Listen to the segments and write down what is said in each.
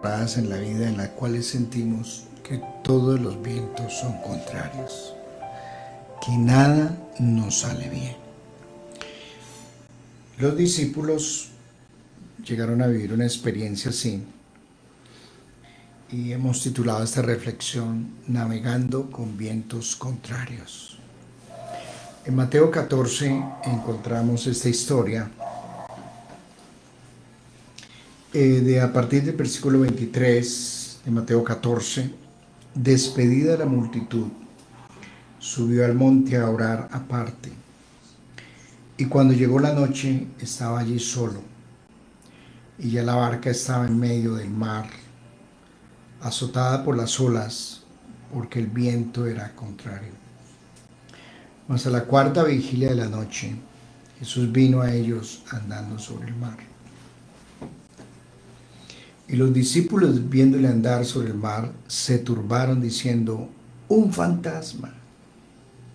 temporadas en la vida en las cuales sentimos que todos los vientos son contrarios, que nada nos sale bien. Los discípulos llegaron a vivir una experiencia así y hemos titulado esta reflexión Navegando con vientos contrarios. En Mateo 14 encontramos esta historia a partir del versículo 23 de Mateo 14. Despedida la multitud, subió al monte a orar aparte. Y cuando llegó la noche, estaba allí solo. Y ya la barca estaba en medio del mar, azotada por las olas, porque el viento era contrario. Mas a la cuarta vigilia de la noche, Jesús vino a ellos andando sobre el mar. Y los discípulos, viéndole andar sobre el mar, se turbaron diciendo: ¡un fantasma!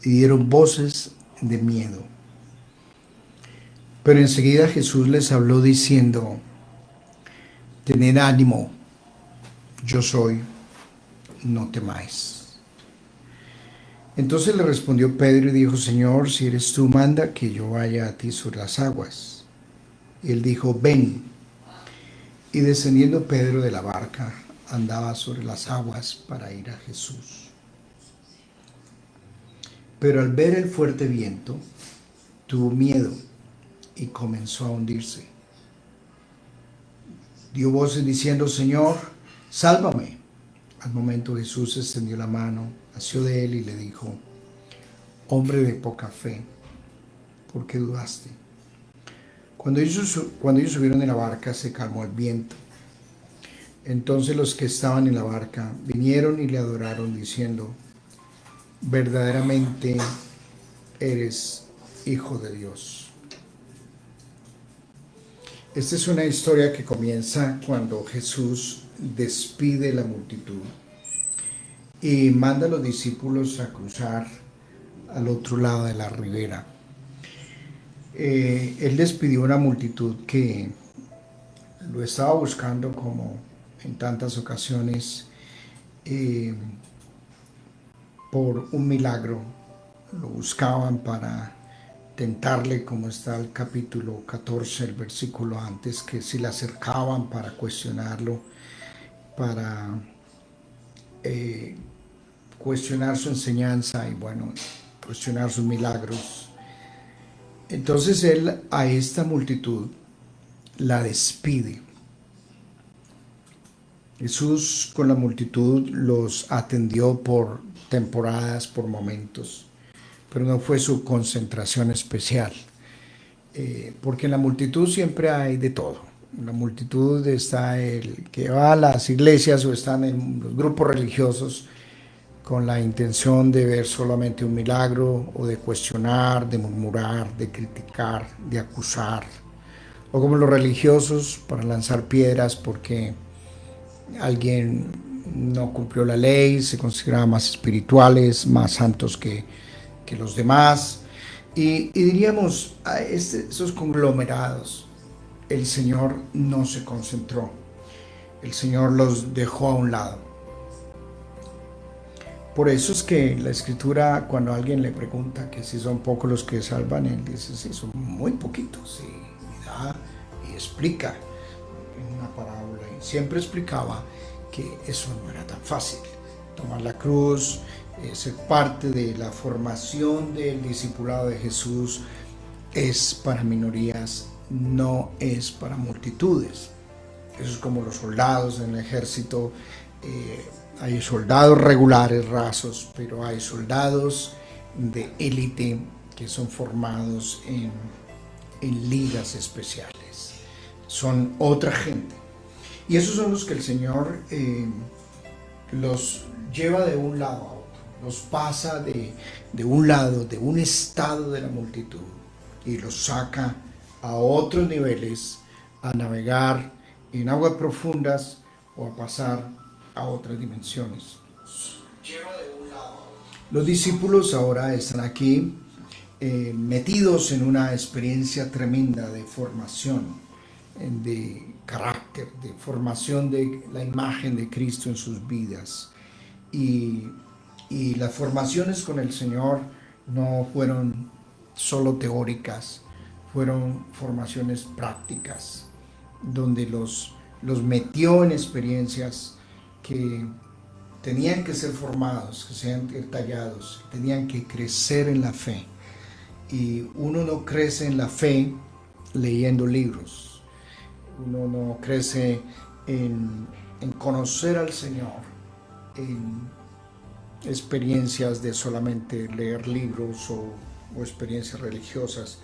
Y dieron voces de miedo. Pero enseguida Jesús les habló diciendo: tened ánimo, yo soy, no temáis. Entonces le respondió Pedro y dijo: Señor, si eres tú, manda que yo vaya a ti sobre las aguas. Y él dijo: ven. Y descendiendo Pedro de la barca, andaba sobre las aguas para ir a Jesús. Pero al ver el fuerte viento, tuvo miedo y comenzó a hundirse. Dio voces diciendo: Señor, sálvame. Al momento Jesús extendió la mano, asió de él y le dijo: hombre de poca fe, ¿por qué dudaste? Cuando ellos subieron en la barca, se calmó el viento. Entonces los que estaban en la barca vinieron y le adoraron diciendo: verdaderamente eres Hijo de Dios. Esta es una historia que comienza cuando Jesús despide la multitud y manda a los discípulos a cruzar al otro lado de la ribera. Él despidió una multitud que lo estaba buscando, como en tantas ocasiones, por un milagro. Lo buscaban para tentarle, como está el capítulo 14, el versículo antes, que si le acercaban para cuestionarlo, para cuestionar su enseñanza y bueno, cuestionar sus milagros. Entonces él a esta multitud la despide. Jesús con la multitud los atendió por temporadas, por momentos, pero no fue su concentración especial, porque en la multitud siempre hay de todo. En la multitud está el que va a las iglesias o están en los grupos religiosos con la intención de ver solamente un milagro o de cuestionar, de murmurar, de criticar, de acusar. O como los religiosos para lanzar piedras porque alguien no cumplió la ley, se consideraba más espirituales, más santos que los demás. Y diríamos, a esos conglomerados, el Señor no se concentró. El Señor los dejó a un lado. Por eso es que la Escritura, cuando alguien le pregunta que si son pocos los que salvan, él dice: sí, son muy poquitos. Y da y explica en una parábola. Y siempre explicaba que eso no era tan fácil. Tomar la cruz, ser parte de la formación del discipulado de Jesús, es para minorías, no es para multitudes. Eso es como los soldados en el ejército. Hay soldados regulares, rasos, pero hay soldados de élite que son formados en ligas especiales. Son otra gente. Y esos son los que el Señor los lleva de un lado a otro. Los pasa de un lado, de un estado de la multitud, y los saca a otros niveles, a navegar en aguas profundas o a pasar a otras dimensiones. Los discípulos ahora están aquí metidos en una experiencia tremenda de formación, de carácter, carácter, de formación de la imagen de Cristo en sus vidas. Y, y las formaciones con el Señor no fueron solo teóricas, fueron formaciones prácticas, donde los metió en experiencias que tenían que ser formados, que sean tallados, tenían que crecer en la fe. Y uno no crece en la fe leyendo libros, uno no crece en conocer al Señor, en experiencias de solamente leer libros o experiencias religiosas.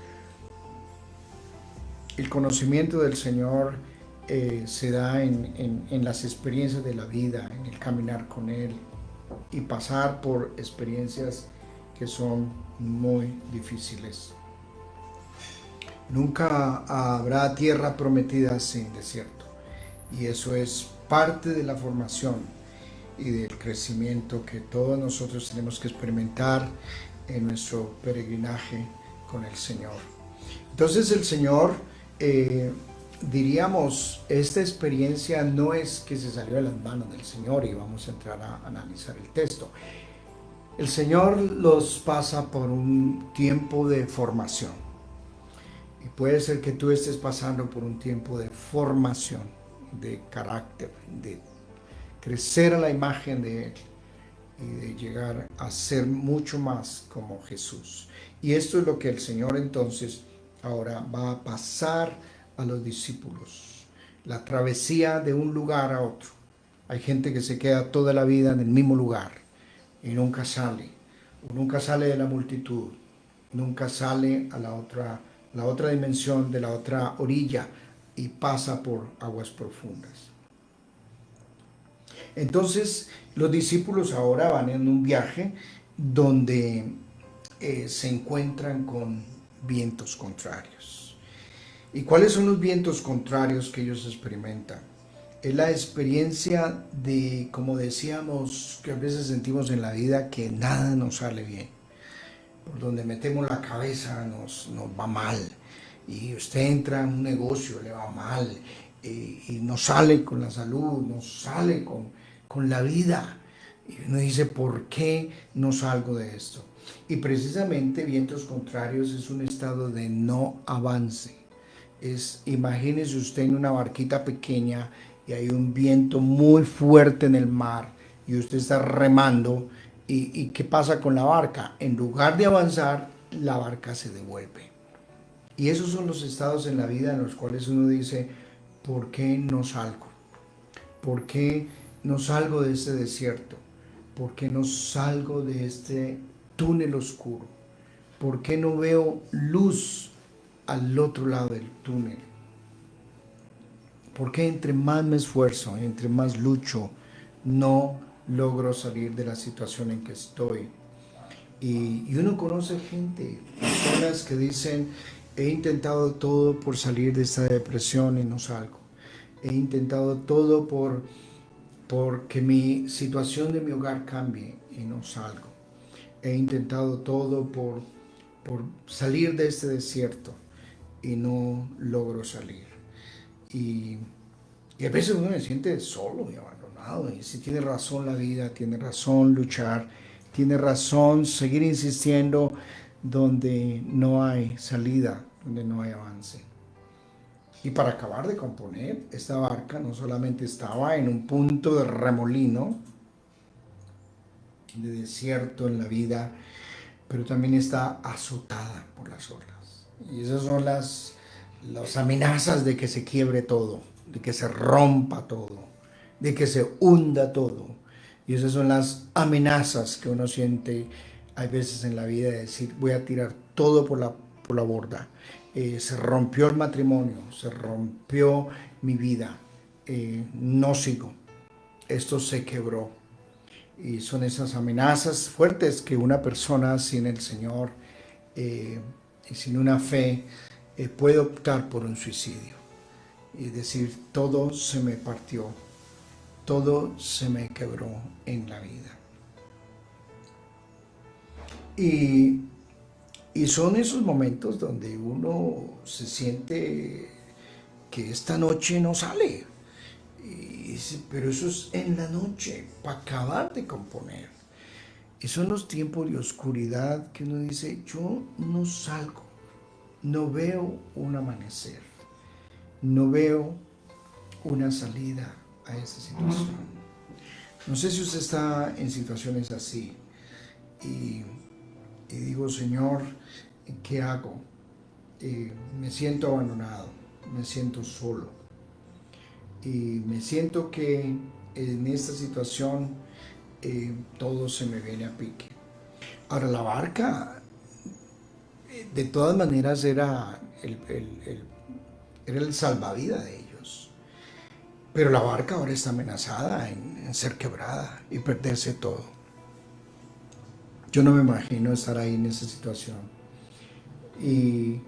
El conocimiento del Señor se da en las experiencias de la vida, en el caminar con Él y pasar por experiencias que son muy difíciles. Nunca habrá tierra prometida sin desierto, y eso es parte de la formación y del crecimiento que todos nosotros tenemos que experimentar en nuestro peregrinaje con el Señor. Entonces el Señor, diríamos, esta experiencia no es que se salió de las manos del Señor, y vamos a entrar a analizar el texto. El Señor los pasa por un tiempo de formación, y puede ser que tú estés pasando por un tiempo de formación, de carácter, de crecer a la imagen de Él y de llegar a ser mucho más como Jesús. Y esto es lo que el Señor entonces ahora va a pasar a los discípulos, la travesía de un lugar a otro. Hay gente que se queda toda la vida en el mismo lugar y nunca sale de la multitud, nunca sale a la otra dimensión, de la otra orilla, y pasa por aguas profundas. Entonces los discípulos ahora van en un viaje donde se encuentran con vientos contrarios. ¿Y cuáles son los vientos contrarios que ellos experimentan? Es la experiencia de, como decíamos, que a veces sentimos en la vida que nada nos sale bien. Por donde metemos la cabeza nos va mal. Y usted entra en un negocio, le va mal. Y no sale con la salud, no sale con la vida. Y uno dice, ¿por qué no salgo de esto? Y precisamente vientos contrarios es un estado de no avance. Imagínese usted en una barquita pequeña y hay un viento muy fuerte en el mar y usted está remando, y ¿qué pasa con la barca? En lugar de avanzar, la barca se devuelve. Y esos son los estados en la vida en los cuales uno dice, ¿por qué no salgo? ¿Por qué no salgo de este desierto? ¿Por qué no salgo de este túnel oscuro? ¿Por qué no veo luz al otro lado del túnel? ¿Por qué entre más me esfuerzo, entre más lucho, no logro salir de la situación en que estoy? Y uno conoce gente, personas que dicen, he intentado todo por salir de esta depresión y no salgo. He intentado todo porque mi situación de mi hogar cambie y no salgo. He intentado todo por salir de este desierto y no logro salir. Y a veces uno se siente solo y abandonado. Y si tiene razón la vida, tiene razón luchar, tiene razón seguir insistiendo donde no hay salida, donde no hay avance. Y para acabar de componer, esta barca no solamente estaba en un punto de remolino, de desierto en la vida, pero también está azotada por las olas. Y esas son las amenazas de que se quiebre todo, de que se rompa todo, de que se hunda todo. Y esas son las amenazas que uno siente hay veces en la vida, de decir, voy a tirar todo por la borda. Se rompió el matrimonio, se rompió mi vida, no sigo, esto se quebró. Y son esas amenazas fuertes que una persona sin el Señor y sin una fe puede optar por un suicidio y decir, todo se me partió, todo se me quebró en la vida. Y son esos momentos donde uno se siente que esta noche no sale, Dice, pero eso es en la noche, para acabar de componer. Y son los tiempos de oscuridad que uno dice, yo no salgo, no veo un amanecer, no veo una salida a esta situación. No sé si usted está en situaciones así y, y digo, Señor, ¿qué hago? Me siento abandonado, me siento solo y me siento que en esta situación todo se me viene a pique. Ahora, la barca, de todas maneras, era el salvavidas de ellos. Pero la barca ahora está amenazada en ser quebrada y perderse todo. Yo no me imagino estar ahí en esa situación. Y,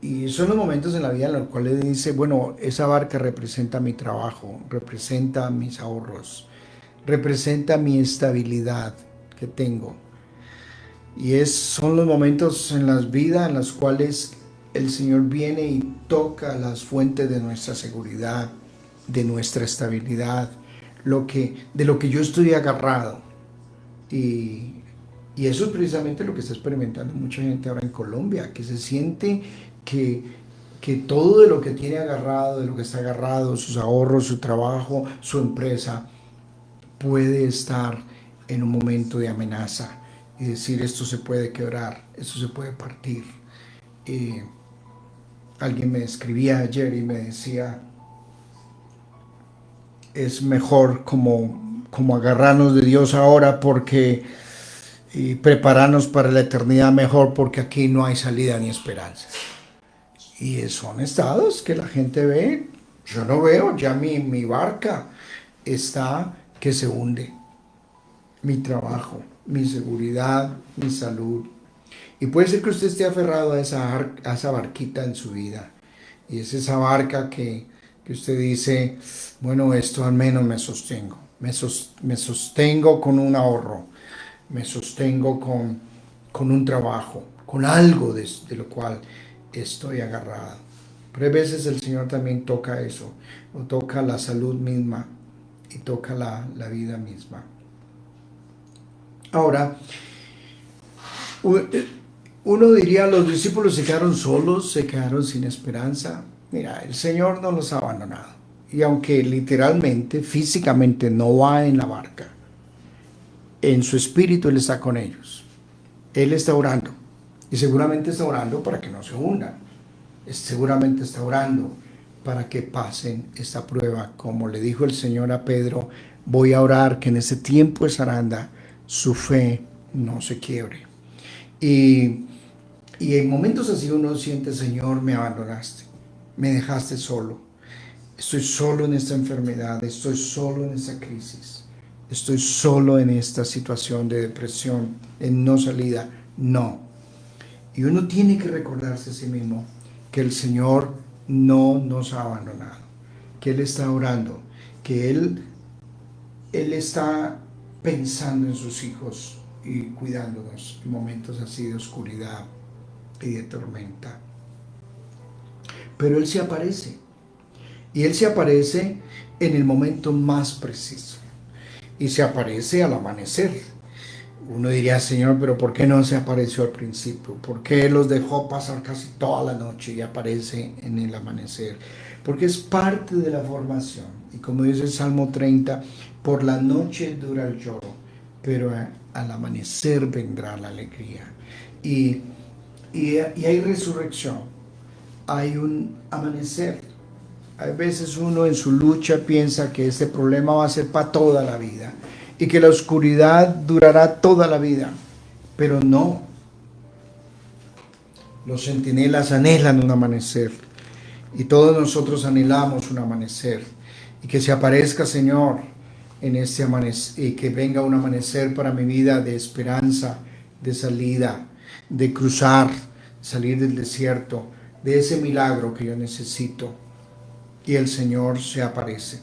y son los momentos en la vida en los cuales dice, bueno, esa barca representa mi trabajo, representa mis ahorros, representa mi estabilidad que tengo. Y son los momentos en las vidas en los cuales el Señor viene y toca las fuentes de nuestra seguridad, de nuestra estabilidad, de lo que yo estoy agarrado. Y, y eso es precisamente lo que está experimentando mucha gente ahora en Colombia, que se siente que, que todo de lo que tiene agarrado, de lo que está agarrado, sus ahorros, su trabajo, su empresa, puede estar en un momento de amenaza y decir esto se puede quebrar, esto se puede partir. Eh, Alguien me escribía ayer y me decía, es mejor como agarrarnos de Dios ahora porque y prepararnos para la eternidad mejor porque aquí no hay salida ni esperanza. Y son estados que la gente ve, yo no veo, ya mi barca está que se hunde, mi trabajo, mi seguridad, mi salud. Y puede ser que usted esté aferrado a esa barquita en su vida. Y es esa barca que usted dice, bueno, esto al menos me sostengo. Me sostengo con un ahorro. Me sostengo con un trabajo, con algo de lo cual estoy agarrado. Pero a veces el Señor también toca eso, o toca la salud misma y toca la vida misma. Ahora, uno diría, los discípulos se quedaron solos, se quedaron sin esperanza. Mira, el Señor no los ha abandonado. Y aunque literalmente, físicamente no va en la barca, en su espíritu Él está con ellos. Él está orando. Y seguramente está orando para que no se hundan. Seguramente está orando para que pasen esta prueba. Como le dijo el Señor a Pedro, voy a orar que en ese tiempo de zaranda su fe no se quiebre. Y Y en momentos así uno siente, Señor, me abandonaste, me dejaste solo, estoy solo en esta enfermedad, estoy solo en esta crisis, estoy solo en esta situación de depresión, en no salida. No. Y uno tiene que recordarse a sí mismo que el Señor no nos ha abandonado, que Él está orando, que Él está pensando en sus hijos y cuidándonos en momentos así de oscuridad y de tormenta. Pero Él se aparece. Y Él se aparece en el momento más preciso. Y se aparece al amanecer. Uno diría, Señor, pero ¿por qué no se apareció al principio? ¿Por qué los dejó pasar casi toda la noche y aparece en el amanecer? Porque es parte de la formación. Y como dice el Salmo 30, por la noche dura el lloro, pero al amanecer vendrá la alegría. Y hay resurrección, hay un amanecer. A veces uno en su lucha piensa que este problema va a ser para toda la vida y que la oscuridad durará toda la vida, pero no. Los centinelas anhelan un amanecer y todos nosotros anhelamos un amanecer y que se aparezca, Señor, en este amanecer y que venga un amanecer para mi vida de esperanza, de salida, de cruzar, salir del desierto, de ese milagro que yo necesito. Y el Señor se aparece.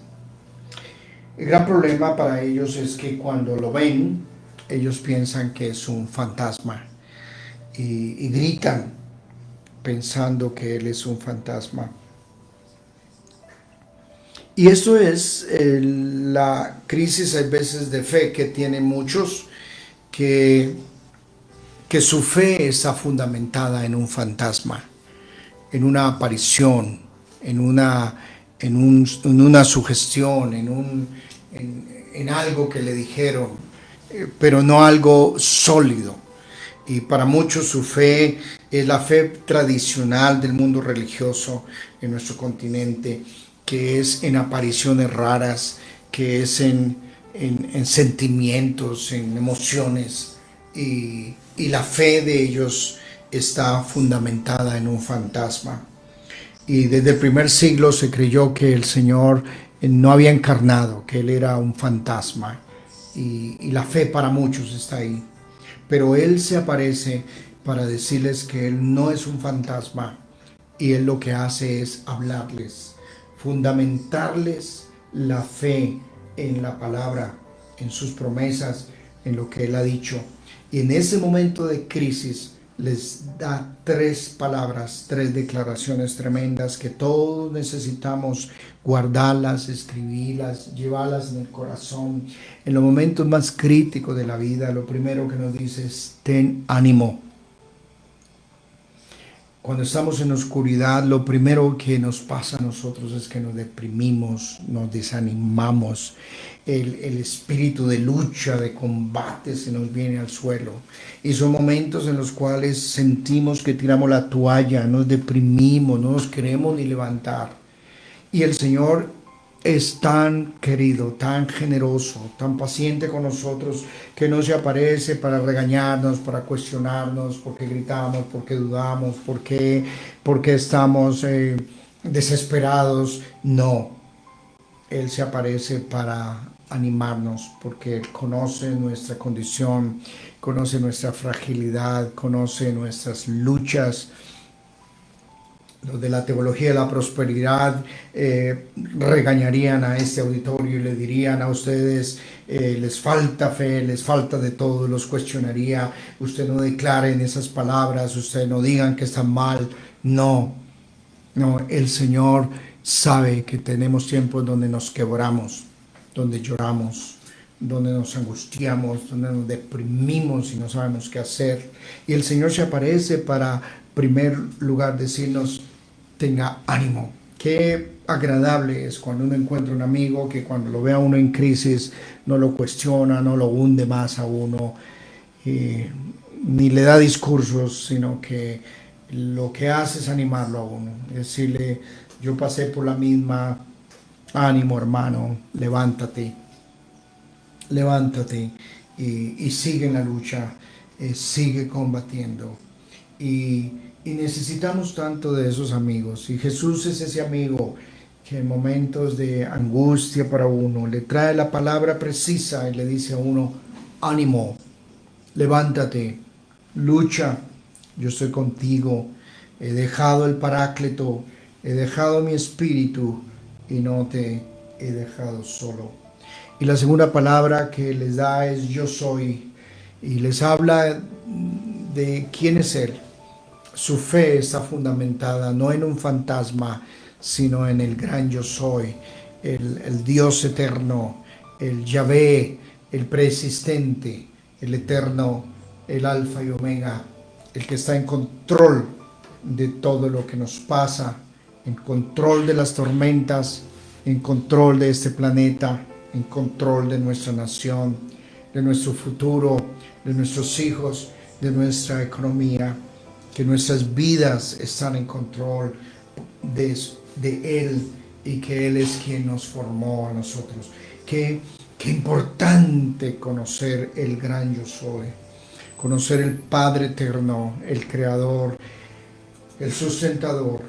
El gran problema para ellos es que cuando lo ven, ellos piensan que es un fantasma y gritan pensando que Él es un fantasma. Y esto es la crisis a veces de fe que tienen muchos, que, que su fe está fundamentada en un fantasma, en una aparición, en una sugestión, en algo que le dijeron, pero no algo sólido. Y para muchos su fe es la fe tradicional del mundo religioso en nuestro continente, que es en apariciones raras, que es en sentimientos, en emociones. Y la fe de ellos está fundamentada en un fantasma. Y desde el primer siglo se creyó que el Señor no había encarnado, que Él era un fantasma. Y la fe para muchos está ahí. Pero Él se aparece para decirles que Él no es un fantasma. Y Él lo que hace es hablarles, fundamentarles la fe en la palabra, en sus promesas, en lo que Él ha dicho. Y en ese momento de crisis les da 3 palabras, 3 declaraciones tremendas que todos necesitamos guardarlas, escribirlas, llevarlas en el corazón. En los momentos más críticos de la vida, lo primero que nos dice es: ten ánimo. Cuando estamos en la oscuridad, lo primero que nos pasa a nosotros es que nos deprimimos, nos desanimamos. El espíritu de lucha, de combate se nos viene al suelo. Y son momentos en los cuales sentimos que tiramos la toalla, nos deprimimos, no nos queremos ni levantar. Y el Señor es tan querido, tan generoso, tan paciente con nosotros, que no se aparece para regañarnos, para cuestionarnos, porque gritamos, porque dudamos, porque estamos desesperados. No, Él se aparece para animarnos, porque Él conoce nuestra condición, conoce nuestra fragilidad, conoce nuestras luchas. Los de la teología de la prosperidad regañarían a este auditorio y le dirían a ustedes: les falta fe, les falta de todo. Los cuestionaría: usted no declaren esas palabras, usted no digan que están mal. No, el Señor sabe que tenemos tiempos donde nos quebramos, donde lloramos, donde nos angustiamos, donde nos deprimimos y no sabemos qué hacer. Y el Señor se aparece para, en primer lugar, decirnos: tenga ánimo. Qué agradable es cuando uno encuentra un amigo que cuando lo ve a uno en crisis no lo cuestiona, no lo hunde más a uno, ni le da discursos, sino que lo que hace es animarlo a uno, decirle: yo pasé por la misma, ánimo hermano, levántate, levántate y sigue en la lucha, sigue combatiendo. Y necesitamos tanto de esos amigos. Y Jesús es ese amigo que en momentos de angustia para uno le trae la palabra precisa y le dice a uno: ánimo, levántate, lucha, yo estoy contigo, he dejado el Paráclito, he dejado mi espíritu y no te he dejado solo. Y la segunda palabra que les da es: yo soy, y les habla de quién es Él. Su fe está fundamentada no en un fantasma, sino en el gran yo soy, el Dios eterno, el Yahvé, el preexistente, el eterno, el alfa y omega, el que está en control de todo lo que nos pasa, en control de las tormentas, en control de este planeta, en control de nuestra nación, de nuestro futuro, de nuestros hijos, de nuestra economía. Que nuestras vidas están en control de Él, y que Él es quien nos formó a nosotros. Qué importante conocer el gran yo soy, conocer el Padre eterno, el Creador, el sustentador,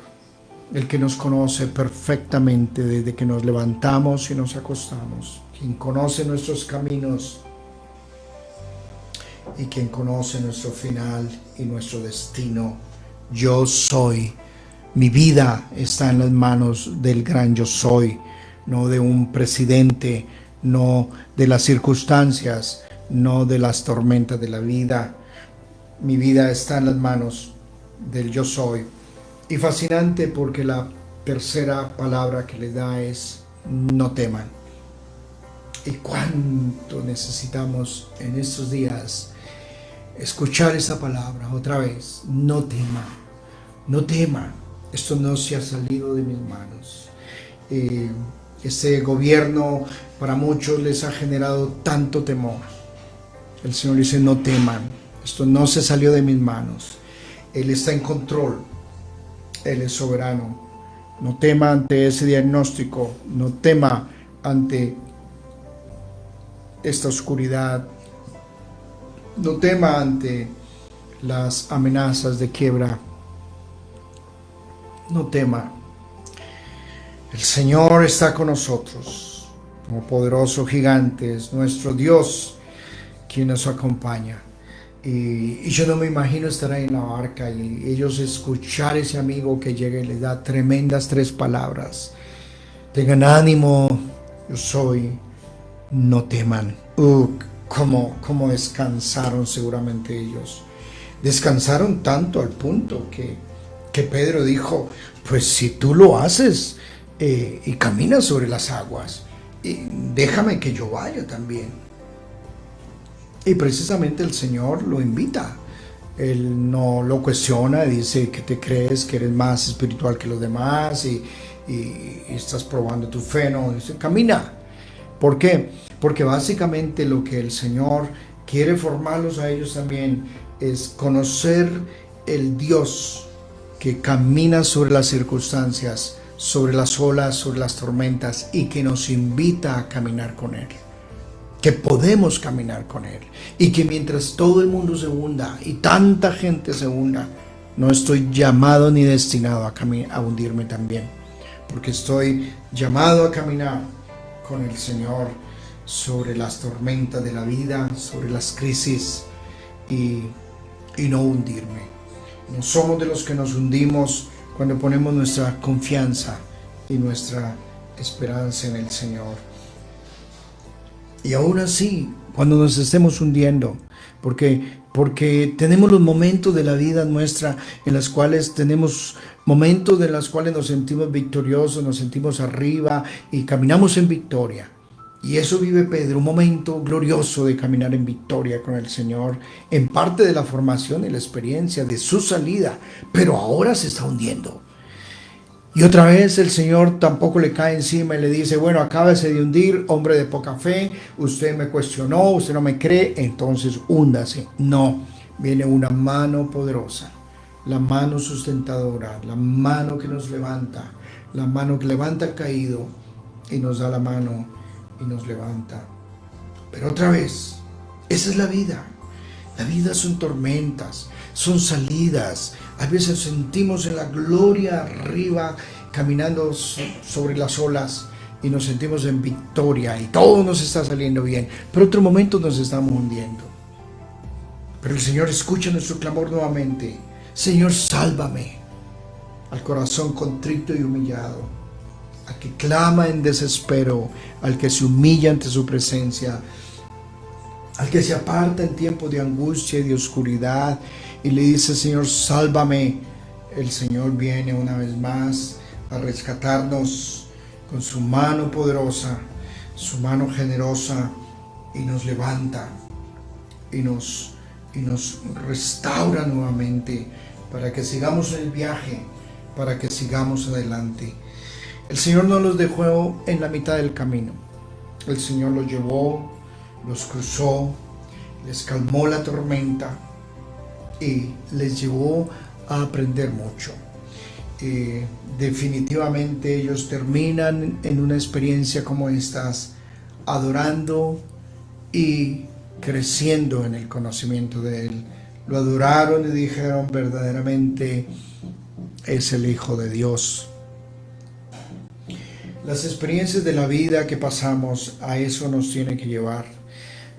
el que nos conoce perfectamente desde que nos levantamos y nos acostamos, quien conoce nuestros caminos y quien conoce nuestro final y nuestro destino. Yo soy. Mi vida está en las manos del gran yo soy, no de un presidente, no de las circunstancias, no de las tormentas de la vida. Mi vida está en las manos del yo soy. Y fascinante porque la tercera palabra que le da es no teman. Y cuánto necesitamos en estos días escuchar esa palabra otra vez. No teman, no teman. Esto no se ha salido de mis manos. Este gobierno para muchos les ha generado tanto temor. El Señor dice, no teman. Esto no se salió de mis manos. Él está en control. Él es soberano. No tema ante ese diagnóstico. No tema ante esta oscuridad. No tema ante las amenazas de quiebra. No tema. El Señor está con nosotros. Como poderoso gigante es nuestro Dios quien nos acompaña. Y yo no me imagino estar ahí en la barca y ellos escuchar a ese amigo que llega y les da tremendas 3 palabras. Tengan ánimo, yo soy, no teman. Cómo descansaron seguramente ellos. Descansaron tanto al punto que Pedro dijo, pues si tú lo haces y caminas sobre las aguas, déjame que yo vaya también. Y precisamente el Señor lo invita. Él no lo cuestiona, dice que te crees que eres más espiritual que los demás y estás probando tu fe. No, dice, camina. ¿Por qué? Porque básicamente lo que el Señor quiere formarlos a ellos también es conocer el Dios que camina sobre las circunstancias, sobre las olas, sobre las tormentas y que nos invita a caminar con Él. Que podemos caminar con Él y que mientras todo el mundo se hunda y tanta gente se hunda, no estoy llamado ni destinado a hundirme también, porque estoy llamado a caminar con el Señor sobre las tormentas de la vida, sobre las crisis y no hundirme. No somos de los que nos hundimos cuando ponemos nuestra confianza y nuestra esperanza en el Señor. Y aún así, cuando nos estemos hundiendo, porque tenemos los momentos de la vida nuestra en los cuales tenemos momentos de los cuales nos sentimos victoriosos, nos sentimos arriba y caminamos en victoria. Y eso vive Pedro, un momento glorioso de caminar en victoria con el Señor, en parte de la formación y la experiencia de su salida, pero ahora se está hundiendo. Y otra vez el Señor tampoco le cae encima y le dice, bueno, acábese de hundir, hombre de poca fe, usted me cuestionó, usted no me cree, entonces húndase. No, viene una mano poderosa, la mano sustentadora, la mano que nos levanta, la mano que levanta al caído y nos da la mano y nos levanta. Pero otra vez, esa es la vida. La vida son tormentas, son salidas. A veces sentimos en la gloria arriba, caminando sobre las olas y nos sentimos en victoria y todo nos está saliendo bien. Pero otro momento nos estamos hundiendo. Pero el Señor escucha nuestro clamor nuevamente. Señor, sálvame. Al corazón contrito y humillado, al que clama en desespero, al que se humilla ante su presencia, al que se aparta en tiempo de angustia y de oscuridad y le dice, Señor, sálvame. El Señor viene una vez más a rescatarnos con su mano poderosa, su mano generosa, y nos levanta y nos restaura nuevamente para que sigamos el viaje, para que sigamos adelante. El Señor no los dejó en la mitad del camino. El Señor los llevó, los cruzó, les calmó la tormenta y les llevó a aprender mucho. Definitivamente ellos terminan en una experiencia como estas, adorando y creciendo en el conocimiento de Él. Lo adoraron y dijeron, verdaderamente es el Hijo de Dios. Las experiencias de la vida que pasamos, a eso nos tiene que llevar,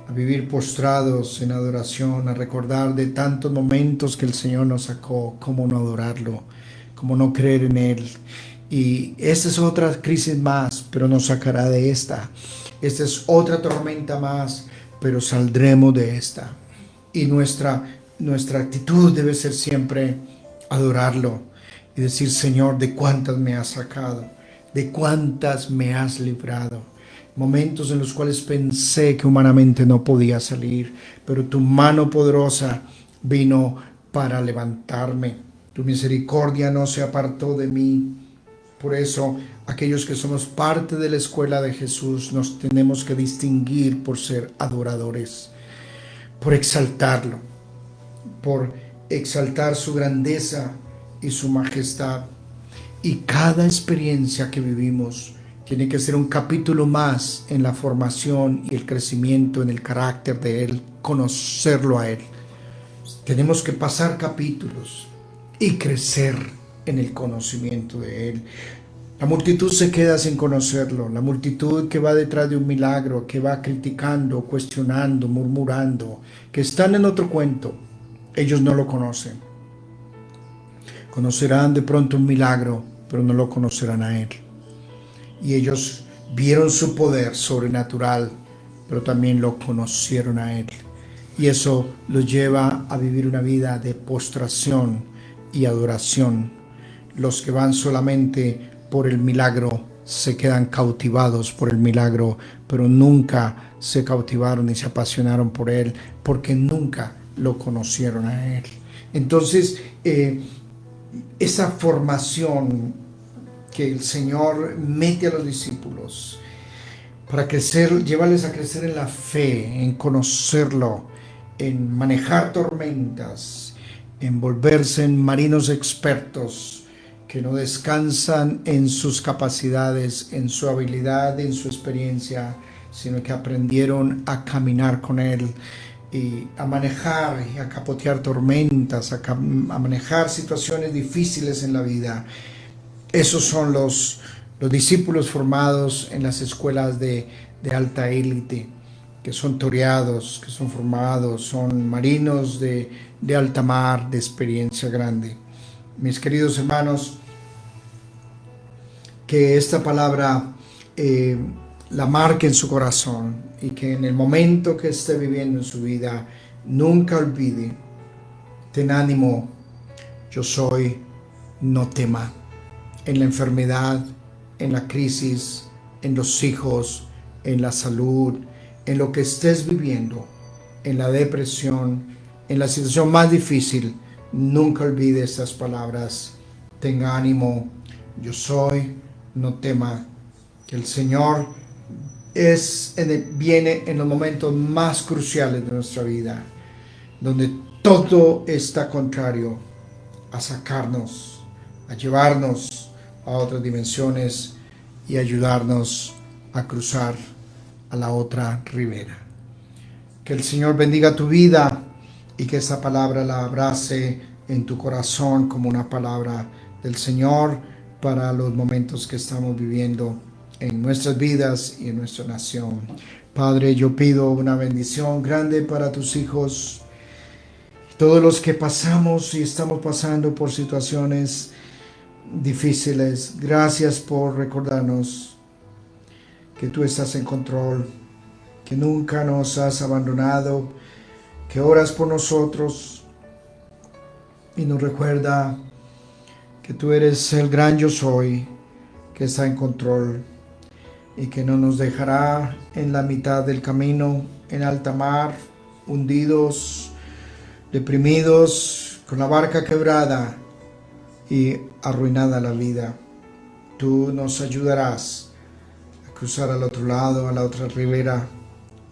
a vivir postrados en adoración, a recordar de tantos momentos que el Señor nos sacó, cómo no adorarlo, cómo no creer en Él. Y esta es otra crisis más, pero nos sacará de esta. Esta es otra tormenta más, pero saldremos de esta. Y nuestra actitud debe ser siempre adorarlo y decir, Señor, ¿de cuántas me has sacado? de cuántas me has librado. Momentos en los cuales pensé que humanamente no podía salir, pero tu mano poderosa vino para levantarme. Tu misericordia no se apartó de mí. Por eso, aquellos que somos parte de la escuela de Jesús nos tenemos que distinguir por ser adoradores, por exaltarlo, por exaltar su grandeza y su majestad. Y cada experiencia que vivimos tiene que ser un capítulo más en la formación y el crecimiento en el carácter de Él, conocerlo a Él. Tenemos que pasar capítulos y crecer en el conocimiento de Él. La multitud se queda sin conocerlo, la multitud que va detrás de un milagro, que va criticando, cuestionando, murmurando, que están en otro cuento, ellos no lo conocen. Conocerán de pronto un milagro, pero no lo conocerán a Él. Y ellos vieron su poder sobrenatural, pero también lo conocieron a Él. Y eso los lleva a vivir una vida de postración y adoración. Los que van solamente por el milagro se quedan cautivados por el milagro, pero nunca se cautivaron ni se apasionaron por Él, porque nunca lo conocieron a Él. Entonces, esa formación que el Señor mete a los discípulos para crecer, llevarles a crecer en la fe, en conocerlo, en manejar tormentas, en volverse en marinos expertos que no descansan en sus capacidades, en su habilidad, en su experiencia, sino que aprendieron a caminar con Él y a manejar y a capotear tormentas, a manejar situaciones difíciles en la vida. Esos son los discípulos formados en las escuelas de alta élite, que son toreados, que son formados, son marinos de alta mar, de experiencia grande. Mis queridos hermanos, que esta palabra la marque en su corazón y que en el momento que esté viviendo en su vida nunca olvide: ten ánimo, yo soy, no tema. En la enfermedad, en la crisis, en los hijos, en la salud, en lo que estés viviendo, en la depresión, en la situación más difícil, nunca olvide estas palabras: tenga ánimo, yo soy, no tema. Que el Señor viene en los momentos más cruciales de nuestra vida, donde todo está contrario, a sacarnos, a llevarnos a otras dimensiones y ayudarnos a cruzar a la otra ribera. Que el Señor bendiga tu vida y que esa palabra la abrace en tu corazón como una palabra del Señor para los momentos que estamos viviendo en nuestras vidas y en nuestra nación. Padre, yo pido una bendición grande para tus hijos, todos los que pasamos y estamos pasando por situaciones difíciles. Gracias por recordarnos que tú estás en control, que nunca nos has abandonado, que oras por nosotros y nos recuerda que tú eres el gran yo soy, que está en control y que no nos dejará en la mitad del camino, en alta mar, hundidos, deprimidos, con la barca quebrada y arruinada la vida. Tú nos ayudarás a cruzar al otro lado, a la otra ribera.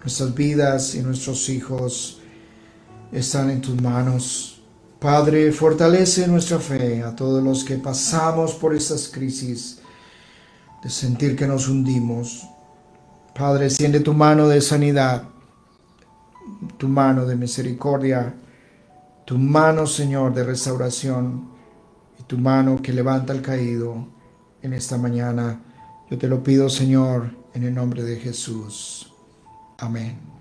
Nuestras vidas y nuestros hijos están en tus manos. Padre, fortalece nuestra fe a todos los que pasamos por estas crisis de sentir que nos hundimos. Padre, extiende tu mano de sanidad, tu mano de misericordia, tu mano, Señor, de restauración y tu mano que levanta al caído en esta mañana. Yo te lo pido, Señor, en el nombre de Jesús. Amén.